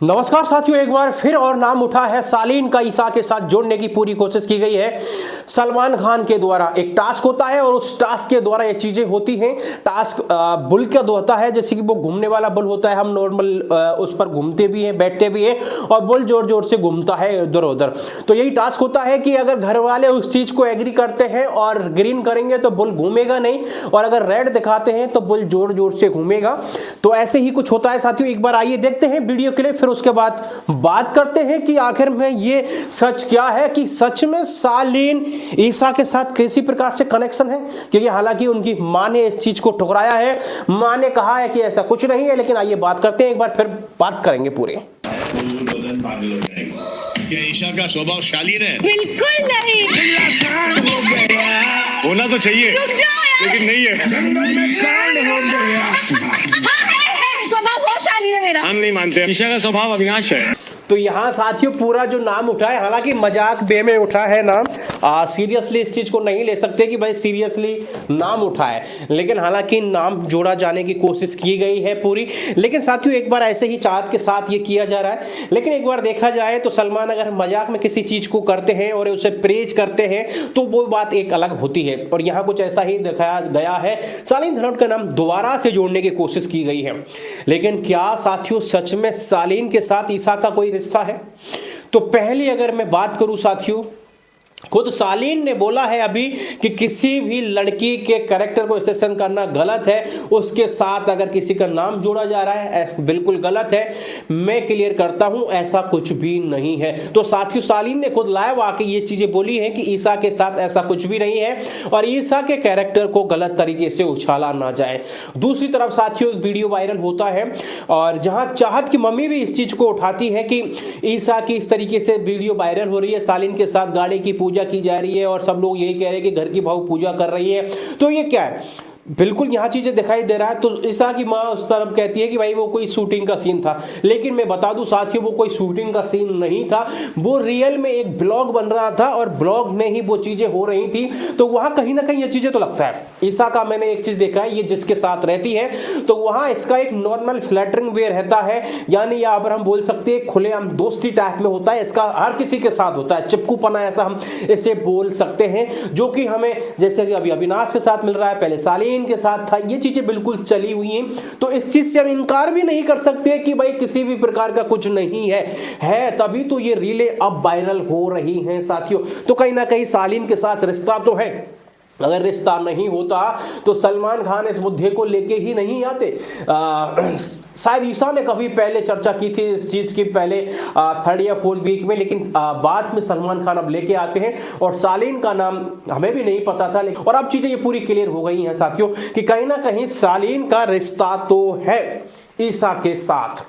नमस्कार साथियों, एक बार फिर और नाम उठा है सालीन का ईसा के साथ जोड़ने की पूरी कोशिश की गई है सलमान खान के द्वारा। एक टास्क होता है और उस टास्क के द्वारा ये चीजें होती हैं। टास्क बुल का होता है, जैसे कि वो घूमने वाला बुल होता है, हम नॉर्मल उस पर घूमते भी हैं, बैठते भी हैं और बुल जोर जोर से घूमता है इधर उधर। तो यही टास्क होता है कि अगर घर वाले उस चीज को एग्री करते हैं और ग्रीन करेंगे तो बुल घूमेगा नहीं, और अगर रेड दिखाते हैं तो बुल जोर जोर से घूमेगा। तो ऐसे ही कुछ होता है साथियों। एक बार आइए देखते हैं वीडियो के लिए, फिर उसके बाद बात करते हैं कि आखिर में ये सच क्या है, कि सच में सालीन ईसा के साथ किसी प्रकार से कनेक्शन है। क्योंकि हालांकि उनकी मां ने इस चीज को ठुकराया है, मां ने कहा है कि ऐसा कुछ नहीं है। लेकिन आइए बात करते हैं, एक बार फिर बात करेंगे पूरे। क्या ईशा का स्वभाव शालीन है? बिल्कुल नहीं। होना तो चाहिए लेकिन नहीं है। स्वभाव बहुत शालीन है मेरा। हम नहीं मानते, ईशा का स्वभाव अविनाश है। तो यहाँ साथियों पूरा जो नाम उठा है, हालांकि मजाक बे में उठा है नाम, सीरियसली इस चीज को नहीं ले सकते कि भाई सीरियसली नाम उठा है। लेकिन हालांकि नाम जोड़ा जाने की कोशिश की गई है पूरी। लेकिन साथियों एक बार ऐसे ही चाहत के साथ ये किया जा रहा है। लेकिन एक बार देखा जाए तो सलमान अगर मजाक में किसी चीज को करते हैं और उसे प्रेज करते हैं तो वो बात एक अलग होती है। और यहाँ कुछ ऐसा ही दिखाया गया है, सालीन धनोट का नाम दोबारा से जोड़ने की कोशिश की गई है। लेकिन क्या साथियों सच में सालीन के साथ ईसा का कोई रिश्ता है? तो पहली अगर मैं बात करूं साथियों, खुद सालीन ने बोला है अभी कि किसी भी लड़की के कैरेक्टर को स्टेशन करना गलत है। उसके साथ अगर किसी का नाम जोड़ा जा रहा है बिल्कुल गलत है। मैं क्लियर करता हूं, ऐसा कुछ भी नहीं है। तो साथियों सालीन ने खुद लाइव आके ये चीजें बोली है कि ईसा के साथ ऐसा कुछ भी नहीं है और ईसा के कैरेक्टर को गलत तरीके से उछाला ना जाए। दूसरी तरफ साथियों एक वीडियो वायरल होता है और जहां चाहत की मम्मी भी इस चीज को उठाती है कि ईसा की इस तरीके से वीडियो वायरल हो रही है, सालीन के साथ गाड़ी की पूजा की जा रही है और सब लोग यही कह रहे हैं कि घर की बहू पूजा कर रही है। तो ये क्या है? बिल्कुल यहाँ चीजें दिखाई दे रहा है। तो ईसा की माँ उस तरफ कहती है कि भाई वो कोई शूटिंग का सीन था। लेकिन मैं बता दूं साथियों वो कोई शूटिंग का सीन नहीं था, वो रियल में एक ब्लॉग बन रहा था और ब्लॉग में ही वो चीजें हो रही थी। तो वहां कहीं ना कहीं ये चीजें तो लगता है ईसा का, मैंने एक चीज देखा है, ये जिसके साथ रहती है तो वहां इसका एक नॉर्मल फ्लैटरिंग वे रहता है, यानी यहाँ पर हम बोल सकते हैं खुलेआम दोस्ती टाइप में होता है। इसका हर किसी के साथ होता है, चिपकूपना ऐसा हम इसे बोल सकते हैं, जो कि हमें जैसे कि अभी अविनाश के साथ मिल रहा है, पहले सालीन के साथ था। ये चीजें बिल्कुल चली हुई हैं। तो इस चीज से हम इनकार भी नहीं कर सकते कि भाई किसी भी प्रकार का कुछ नहीं है तभी तो ये रीलें अब वायरल हो रही हैं साथियों। तो कहीं ना कहीं सालीन के साथ रिश्ता तो है। अगर रिश्ता नहीं होता तो सलमान खान इस मुद्दे को लेके ही नहीं आते। शायद ईसा ने कभी पहले चर्चा की थी इस चीज की, पहले 3rd या 4th वीक में, लेकिन बाद में सलमान खान अब लेके आते हैं और सालीन का नाम हमें भी नहीं पता था। और अब चीजें ये पूरी क्लियर हो गई हैं साथियों कि कहीं ना कहीं सालीन का रिश्ता तो है ईसा के साथ।